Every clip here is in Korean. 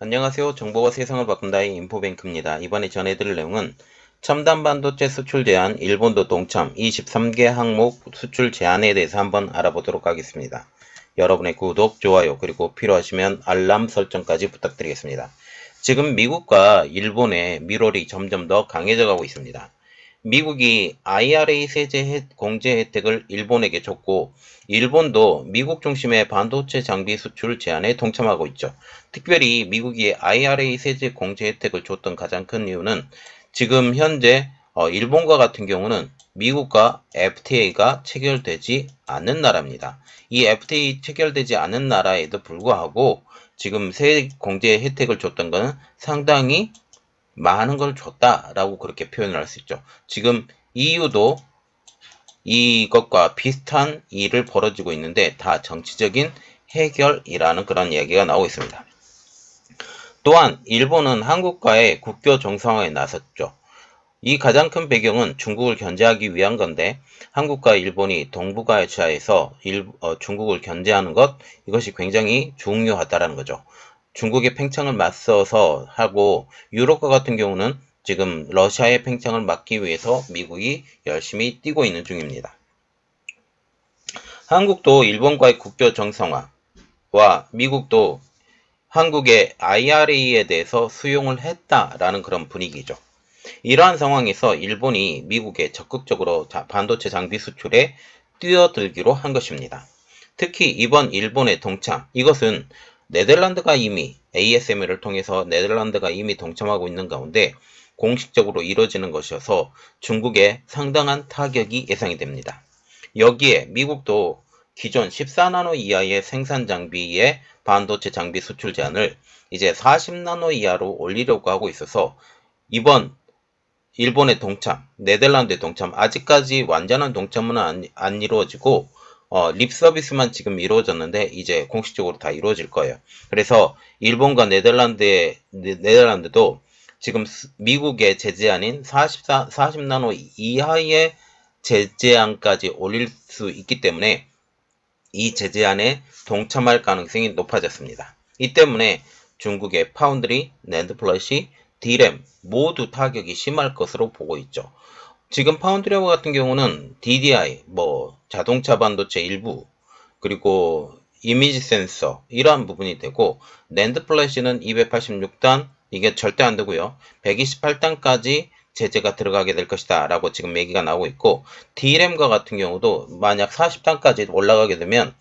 안녕하세요. 정보가 세상을 바꾼다의 인포뱅크입니다. 이번에 전해드릴 내용은 첨단 반도체 수출 제한, 일본도 동참, 23개 항목 수출 제한에 대해서 한번 알아보도록 하겠습니다. 여러분의 구독, 좋아요, 그리고 필요하시면 알람 설정까지 부탁드리겠습니다. 지금 미국과 일본의 밀월이 점점 더 강해져 가고 있습니다. 미국이 IRA 세제 공제 혜택을 일본에게 줬고 일본도 미국 중심의 반도체 장비 수출 제한에 동참하고 있죠. 특별히 미국이 IRA 세제 공제 혜택을 줬던 가장 큰 이유는 지금 현재 일본과 같은 경우는 미국과 FTA가 체결되지 않는 나라입니다. 이 FTA 체결되지 않은 나라에도 불구하고 지금 세제 공제 혜택을 줬던 것은 상당히 많은 걸 줬다라고 그렇게 표현을 할 수 있죠. 지금 EU도 이것과 비슷한 일을 벌어지고 있는데 다 정치적인 해결이라는 그런 이야기가 나오고 있습니다. 또한 일본은 한국과의 국교 정상화에 나섰죠. 이 가장 큰 배경은 중국을 견제하기 위한 건데 한국과 일본이 동북아시아에서 중국을 견제하는 것 이것이 굉장히 중요하다라는 거죠. 중국의 팽창을 맞서서 하고 유럽과 같은 경우는 지금 러시아의 팽창을 막기 위해서 미국이 열심히 뛰고 있는 중입니다. 한국도 일본과의 국교 정상화와 미국도 한국의 IRA에 대해서 수용을 했다라는 그런 분위기죠. 이러한 상황에서 일본이 미국에 적극적으로 반도체 장비 수출에 뛰어들기로 한 것입니다. 특히 이번 일본의 동참, 이것은 네덜란드가 이미 ASML을 통해서 네덜란드가 이미 동참하고 있는 가운데 공식적으로 이루어지는 것이어서 중국에 상당한 타격이 예상이 됩니다. 여기에 미국도 기존 14나노 이하의 생산 장비의 반도체 장비 수출 제한을 이제 40나노 이하로 올리려고 하고 있어서 이번 일본의 동참, 네덜란드의 동참, 아직까지 완전한 동참은 안 이루어지고 립 서비스만 지금 이루어졌는데 이제 공식적으로 다 이루어질 거예요. 그래서 일본과 네덜란드도 지금 미국의 제재안인 40나노 이하의 제재안까지 올릴 수 있기 때문에 이 제재안에 동참할 가능성이 높아졌습니다. 이 때문에 중국의 파운드리, 낸드 플래시, D램 모두 타격이 심할 것으로 보고 있죠. 지금 파운드리와 같은 경우는 DDI, 자동차 반도체 일부, 그리고 이미지 센서 이러한 부분이 되고 낸드 플래시는 286단 이게 절대 안 되고요. 128단까지 제재가 들어가게 될 것이다 라고 지금 얘기가 나오고 있고 D램과 같은 경우도 만약 40단까지 올라가게 되면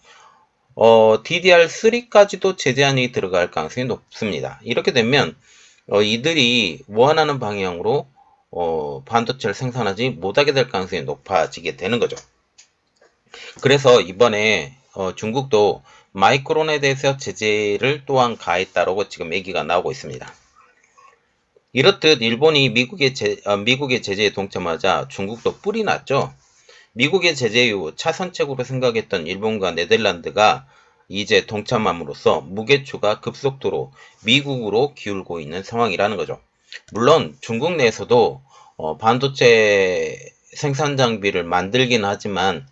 DDR3까지도 제재안이 들어갈 가능성이 높습니다. 이렇게 되면 이들이 원하는 방향으로 반도체를 생산하지 못하게 될 가능성이 높아지게 되는 거죠. 그래서 이번에 중국도 마이크론에 대해서 제재를 또한 가했다라고 지금 얘기가 나오고 있습니다. 이렇듯 일본이 미국의 제재에 동참하자 중국도 뿔이 났죠. 미국의 제재 이후 차선책으로 생각했던 일본과 네덜란드가 이제 동참함으로써 무게추가 급속도로 미국으로 기울고 있는 상황이라는 거죠. 물론 중국 내에서도 반도체 생산 장비를 만들긴 하지만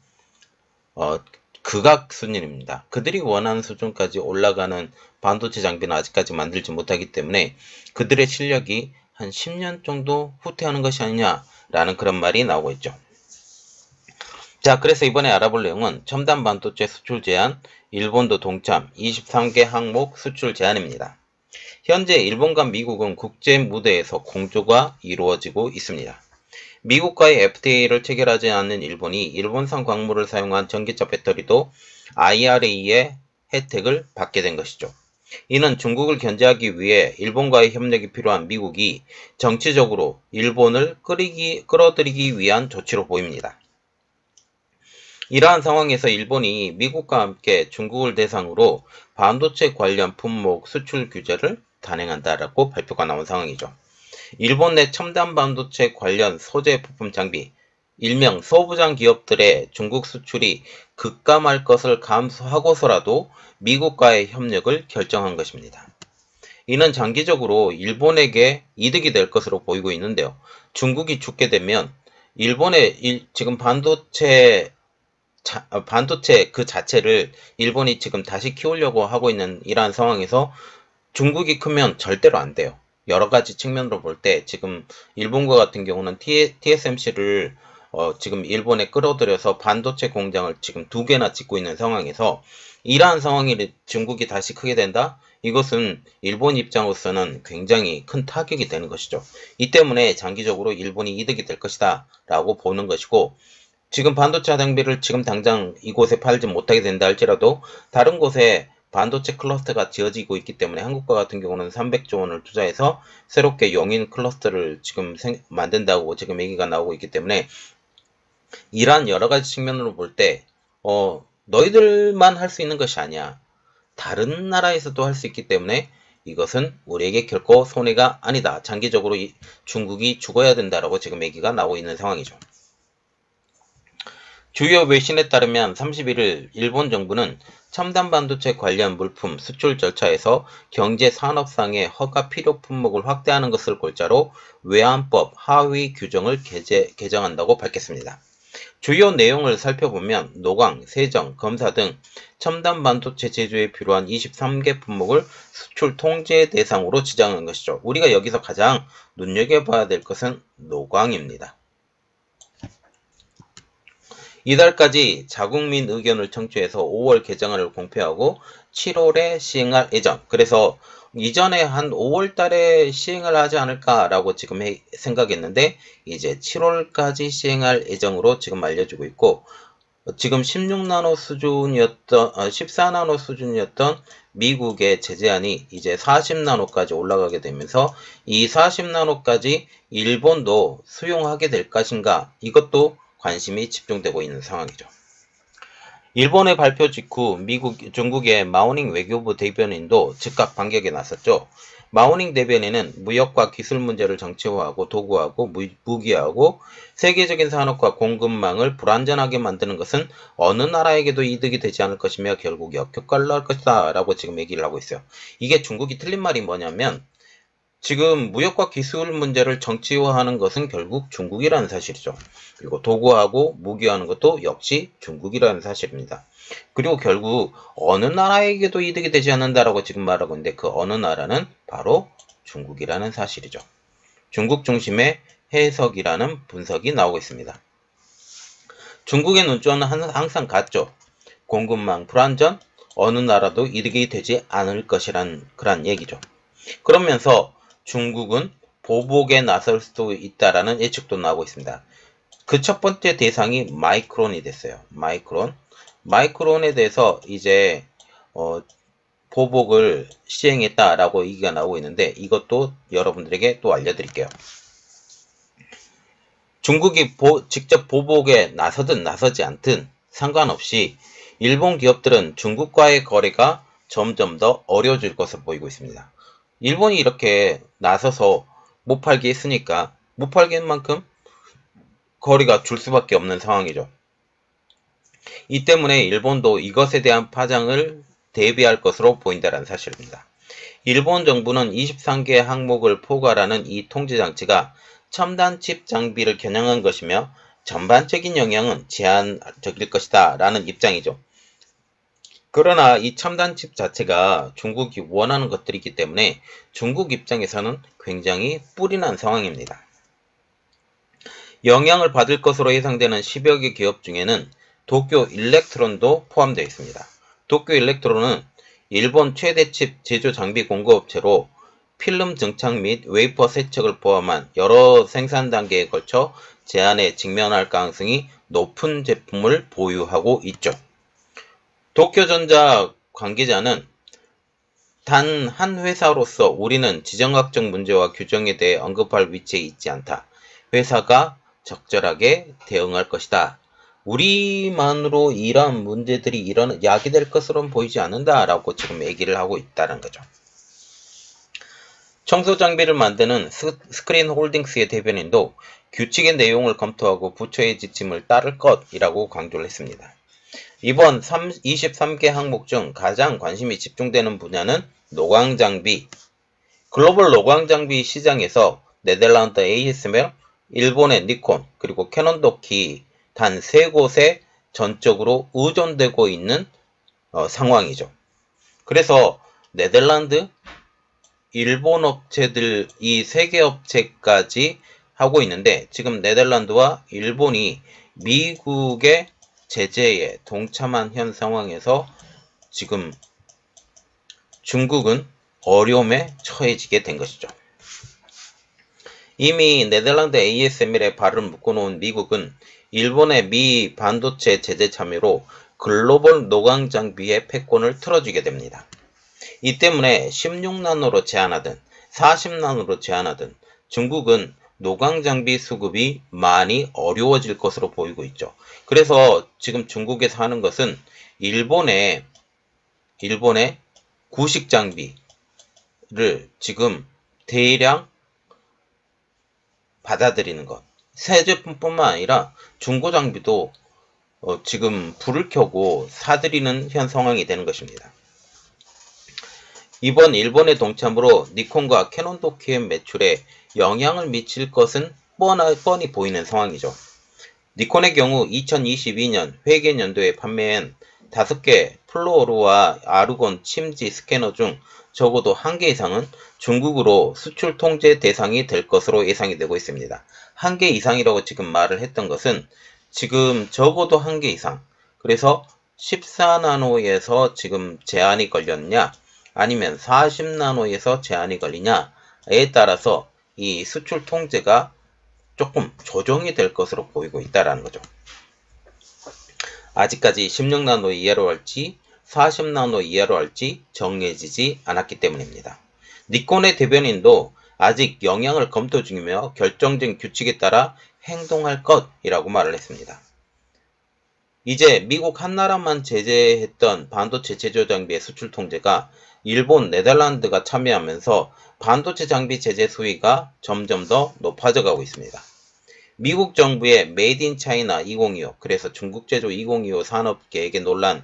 극악 수준입니다. 그들이 원하는 수준까지 올라가는 반도체 장비는 아직까지 만들지 못하기 때문에 그들의 실력이 한 10년 정도 후퇴하는 것이 아니냐라는 그런 말이 나오고 있죠. 자, 그래서 이번에 알아볼 내용은 첨단 반도체 수출 제한, 일본도 동참, 23개 항목 수출 제한입니다. 현재 일본과 미국은 국제 무대에서 공조가 이루어지고 있습니다. 미국과의 FTA를 체결하지 않는 일본이 일본산 광물을 사용한 전기차 배터리도 IRA의 혜택을 받게 된 것이죠. 이는 중국을 견제하기 위해 일본과의 협력이 필요한 미국이 정치적으로 일본을 끌어들이기 위한 조치로 보입니다. 이러한 상황에서 일본이 미국과 함께 중국을 대상으로 반도체 관련 품목 수출 규제를 단행한다라고 발표가 나온 상황이죠. 일본 내 첨단 반도체 관련 소재 부품 장비, 일명 소부장 기업들의 중국 수출이 급감할 것을 감수하고서라도 미국과의 협력을 결정한 것입니다. 이는 장기적으로 일본에게 이득이 될 것으로 보이고 있는데요. 중국이 죽게 되면 일본의 지금 반도체 그 자체를 일본이 지금 다시 키우려고 하고 있는 이러한 상황에서 중국이 크면 절대로 안 돼요. 여러 가지 측면으로 볼 때 지금 일본과 같은 경우는 TSMC를 지금 일본에 끌어들여서 반도체 공장을 지금 2개나 짓고 있는 상황에서 이러한 상황이 중국이 다시 크게 된다? 이것은 일본 입장으로서는 굉장히 큰 타격이 되는 것이죠. 이 때문에 장기적으로 일본이 이득이 될 것이다 라고 보는 것이고, 지금 반도체 장비를 지금 당장 이곳에 팔지 못하게 된다 할지라도 다른 곳에 반도체 클러스터가 지어지고 있기 때문에 한국과 같은 경우는 300조 원을 투자해서 새롭게 용인 클러스터를 지금 만든다고 지금 얘기가 나오고 있기 때문에, 이러한 여러 가지 측면으로 볼 때 너희들만 할 수 있는 것이 아니야. 다른 나라에서도 할 수 있기 때문에 이것은 우리에게 결코 손해가 아니다. 장기적으로 중국이 죽어야 된다라고 지금 얘기가 나오고 있는 상황이죠. 주요 외신에 따르면 31일 일본 정부는 첨단 반도체 관련 물품 수출 절차에서 경제 산업상의 허가 필요 품목을 확대하는 것을 골자로 외환법 하위 규정을 개정한다고 밝혔습니다. 주요 내용을 살펴보면 노광, 세정, 검사 등 첨단 반도체 제조에 필요한 23개 품목을 수출 통제 대상으로 지정한 것이죠. 우리가 여기서 가장 눈여겨봐야 될 것은 노광입니다. 이달까지 자국민 의견을 청취해서 5월 개정안을 공표하고 7월에 시행할 예정. 그래서 이전에 한 5월 달에 시행을 하지 않을까라고 지금 생각했는데 이제 7월까지 시행할 예정으로 지금 알려지고 있고, 지금 16나노 수준이었던 14나노 수준이었던 미국의 제재안이 이제 40나노까지 올라가게 되면서 이 40나노까지 일본도 수용하게 될 것인가, 이것도 관심이 집중되고 있는 상황이죠. 일본의 발표 직후 중국의 마오닝 외교부 대변인도 즉각 반격에 나섰죠. 마오닝 대변인은 무역과 기술 문제를 정치화하고 도구화하고 무기화하고 세계적인 산업과 공급망을 불안전하게 만드는 것은 어느 나라에게도 이득이 되지 않을 것이며 결국 역효과를 낳을 것이다 라고 지금 얘기를 하고 있어요. 이게 중국이 틀린 말이 뭐냐면, 지금 무역과 기술 문제를 정치화하는 것은 결국 중국이라는 사실이죠. 그리고 도구하고 무기화하는 것도 역시 중국이라는 사실입니다. 그리고 결국 어느 나라에게도 이득이 되지 않는다라고 지금 말하고 있는데 그 어느 나라는 바로 중국이라는 사실이죠. 중국 중심의 해석이라는 분석이 나오고 있습니다. 중국의 논조는 항상 같죠. 공급망 불안전, 어느 나라도 이득이 되지 않을 것이란 그런 얘기죠. 그러면서 중국은 보복에 나설 수도 있다라는 예측도 나오고 있습니다. 그 첫 번째 대상이 마이크론이 됐어요. 마이크론에 대해서 이제 보복을 시행했다라고 얘기가 나오고 있는데, 이것도 여러분들에게 또 알려드릴게요. 중국이 직접 보복에 나서든 나서지 않든 상관없이 일본 기업들은 중국과의 거래가 점점 더 어려워질 것으로 보이고 있습니다. 일본이 이렇게 나서서 못 팔게 했으니까 못 팔게 한 만큼 거리가 줄 수밖에 없는 상황이죠. 이 때문에 일본도 이것에 대한 파장을 대비할 것으로 보인다는 사실입니다. 일본 정부는 23개 항목을 포괄하는 이 통제장치가 첨단 칩 장비를 겨냥한 것이며 전반적인 영향은 제한적일 것이다 라는 입장이죠. 그러나 이 첨단 칩 자체가 중국이 원하는 것들이기 때문에 중국 입장에서는 굉장히 뿔이난 상황입니다. 영향을 받을 것으로 예상되는 10여 개 기업 중에는 도쿄 일렉트론도 포함되어 있습니다. 도쿄 일렉트론은 일본 최대 칩 제조 장비 공급업체로 필름 증착 및 웨이퍼 세척을 포함한 여러 생산 단계에 걸쳐 제한에 직면할 가능성이 높은 제품을 보유하고 있죠. 도쿄전자 관계자는 단 한 회사로서 우리는 지정학적 문제와 규정에 대해 언급할 위치에 있지 않다. 회사가 적절하게 대응할 것이다. 우리만으로 이러한 문제들이 야기될 것으로는 보이지 않는다 라고 지금 얘기를 하고 있다는 거죠. 청소 장비를 만드는 스크린 홀딩스의 대변인도 규칙의 내용을 검토하고 부처의 지침을 따를 것이라고 강조를 했습니다. 이번 23개 항목 중 가장 관심이 집중되는 분야는 노광장비. 글로벌 노광장비 시장에서 네덜란드 ASML, 일본의 니콘, 그리고 캐논 도키 단 3곳에 전적으로 의존되고 있는 상황이죠. 그래서 네덜란드, 일본 업체들 이 세 개 업체까지 하고 있는데 지금 네덜란드와 일본이 미국의 제재에 동참한 현 상황에서 지금 중국은 어려움에 처해지게 된 것이죠. 이미 네덜란드 ASML에 발을 묶어놓은 미국은 일본의 미 반도체 제재 참여로 글로벌 노광 장비의 패권을 틀어주게 됩니다. 이 때문에 16나노로 제한하든 40나노로 제한하든 중국은 노광 장비 수급이 많이 어려워질 것으로 보이고 있죠. 그래서 지금 중국에서 하는 것은 일본의 구식 장비를 지금 대량 받아들이는 것. 새 제품뿐만 아니라 중고 장비도 지금 불을 켜고 사들이는 현 상황이 되는 것입니다. 이번 일본의 동참으로 니콘과 캐논 도키의 매출에 영향을 미칠 것은 뻔히 보이는 상황이죠. 니콘의 경우 2022년 회계연도에 판매한 5개 플로어루와 아르곤 침지 스캐너 중 적어도 1개 이상은 중국으로 수출 통제 대상이 될 것으로 예상이 되고 있습니다. 1개 이상이라고 지금 말을 했던 것은 지금 적어도 1개 이상, 그래서 14나노에서 지금 제한이 걸렸냐 아니면 40나노에서 제한이 걸리냐에 따라서 이 수출 통제가 조금 조정이 될 것으로 보이고 있다는 거죠. 아직까지 16나노 이하로 할지 40나노 이하로 할지 정해지지 않았기 때문입니다. 니콘의 대변인도 아직 영향을 검토 중이며 결정된 규칙에 따라 행동할 것이라고 말을 했습니다. 이제 미국 한나라만 제재했던 반도체 제조 장비의 수출 통제가 일본, 네덜란드가 참여하면서 반도체 장비 제재 수위가 점점 더 높아져 가고 있습니다. 미국 정부의 메이드 인 차이나 2025, 그래서 중국 제조 2025 산업 계획에 놀란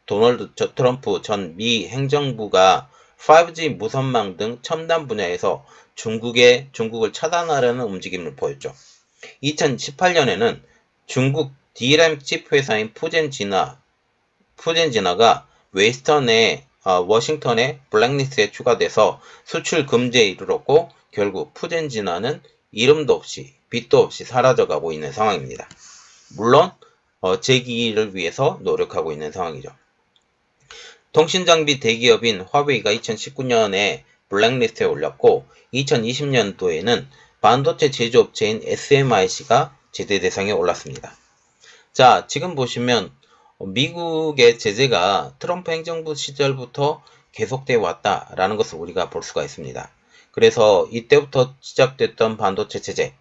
도널드 트럼프 전 미 행정부가 5G 무선망 등 첨단 분야에서 중국을 차단하려는 움직임을 보였죠. 2018년에는 중국 D램 칩 회사인 푸젠지나가 웨스턴의 워싱턴의 블랙리스트에 추가돼서 수출 금지에 이르렀고 결국 푸젠지나는 이름도 없이 빛도 없이 사라져가고 있는 상황입니다. 물론 재기를 위해서 노력하고 있는 상황이죠. 통신장비 대기업인 화웨이가 2019년에 블랙리스트에 올렸고 2020년도에는 반도체 제조업체인 SMIC가 제재 대상에 올랐습니다. 자, 지금 보시면 미국의 제재가 트럼프 행정부 시절부터 계속되어 왔다라는 것을 우리가 볼 수가 있습니다. 그래서 이때부터 시작됐던 반도체 제재,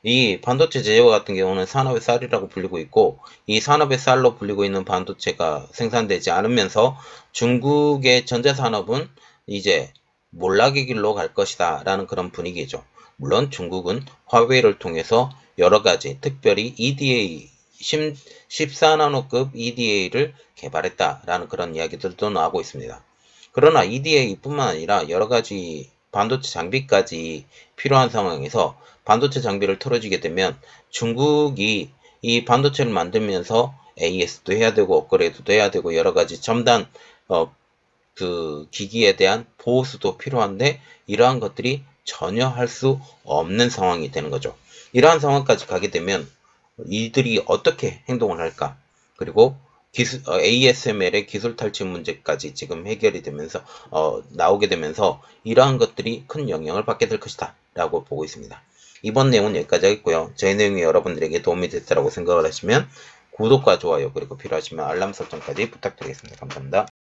이 반도체 제조 같은 경우는 산업의 쌀이라고 불리고 있고 이 산업의 쌀로 불리고 있는 반도체가 생산되지 않으면서 중국의 전자산업은 이제 몰락의 길로 갈 것이다 라는 그런 분위기죠. 물론 중국은 화웨이를 통해서 여러가지 특별히 EDA 14나노급 EDA를 개발했다라는 그런 이야기들도 나오고 있습니다. 그러나 EDA뿐만 아니라 여러가지 반도체 장비까지 필요한 상황에서 반도체 장비를 틀어주게 되면 중국이 이 반도체를 만들면서 AS도 해야 되고 업그레이드도 해야 되고 여러가지 첨단 그 기기에 대한 보호수도 필요한데 이러한 것들이 전혀 할 수 없는 상황이 되는 거죠. 이러한 상황까지 가게 되면 이들이 어떻게 행동을 할까? 그리고 ASML의 기술 탈취 문제까지 지금 해결이 되면서 나오게 되면서 이러한 것들이 큰 영향을 받게 될 것이다 라고 보고 있습니다. 이번 내용은 여기까지 하겠고요. 제 내용이 여러분들에게 도움이 됐다고 생각을 하시면 구독과 좋아요 그리고 필요하시면 알람 설정까지 부탁드리겠습니다. 감사합니다.